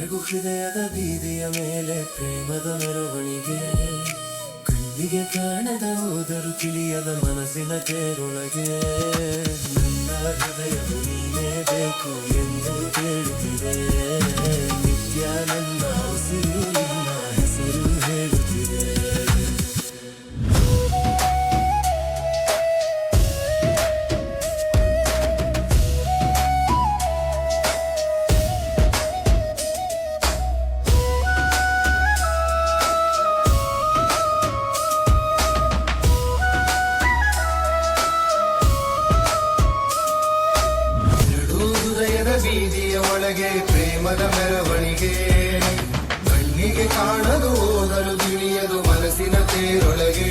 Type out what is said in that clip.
ಕೊನೆಗೂ ಹೃದಯದ ಬೀದಿಯ ಮೇಲೆ ಪ್ರೇಮದ ಮೆರವಣಿಗೆ. ಕಣ್ಣಿಗೆ ಕಾಣದ ಹೋದರೂ ತಿಳಿಯದ ಮನಸ್ಸಿನ ತೇರೊಳಗೆ. ನನ್ನ ಹೃದಯವು ನೀನೇ ಬೇಕು ಎಂದು ಕೇಳುತ್ತಿದೆ. ನಿತ್ಯ ನನ್ನ ಉಸಿರು ನಿನ್ನ ಹೆಸರು ಹೇಳುತ್ತಿದೆ. ಬೀದಿಯ ಒಳಗೆ ಪ್ರೇಮದ ಮೆರವಣಿಗೆ. ಕಣ್ಣಿಗೆ ಕಾಣದು ಹೋಗಲು ತಿಳಿಯದು ಮನಸ್ಸಿನ ತೇರೊಳಗೆ.